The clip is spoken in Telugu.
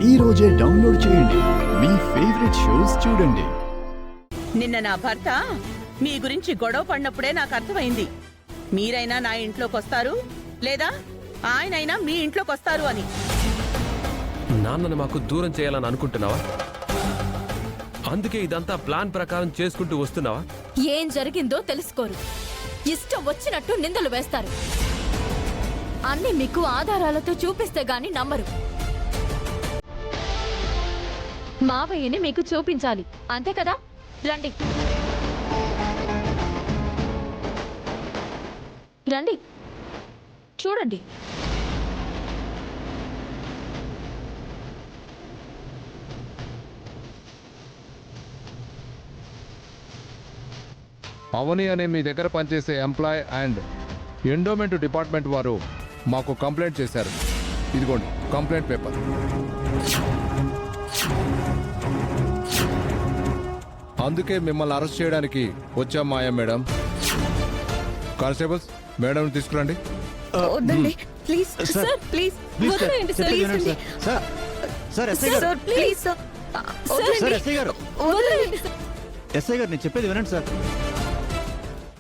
ఈ రోజే డౌన్లోడ్ చేయండి. మీ ఫేవరెట్ షోస్ చూడండి. నిన్న నా భర్త మీ గురించి గొడవ పడినప్పుడే నాకు అర్థమైంది. మీరైనా నా ఇంట్లోకి వస్తారు లేదా ఆయనైనా మీ ఇంట్లోకి వస్తారు అని. నాన్నని మాకు దూరం చేయాలని అనుకుంటున్నావా? అందుకే ఇదంతా ప్లాన్ ప్రకారం చేసుకుంటూ వస్తున్నావా? ఏం జరిగిందో తెలుసుకోరు, ఇష్టం వచ్చినట్టు నిందలు వేస్తారు. అన్ని మీకు ఆధారాలతో చూపిస్తే గాని నమ్మరు. మావయ్యని మీకు చూపించాలి, అంతే కదా? రండి రండి, చూడండి. అవని అనే మీ దగ్గర పనిచేసే ఎంప్లాయ్ అండ్ ఎండోమెంట్ డిపార్ట్మెంట్ వారు మాకు కంప్లైంట్ చేశారు. ఇదిగోండి కంప్లైంట్ పేపర్. అందుకే మిమ్మల్ని అరెస్ట్ చేయడానికి వచ్చాం మాయా మేడం. కానిస్టేబుల్స్, మేడం తీసుకురండి. వద్దండి ప్లీజ్ సార్, ప్లీజ్ వదిలేయండి సార్, ప్లీజ్ సార్ ఎస్ఐ గారు, sir please sir, sir SI గారు, వదిలేయండి సార్. ఎస్ఐ గారు నేను చెప్పేది వినండి సార్.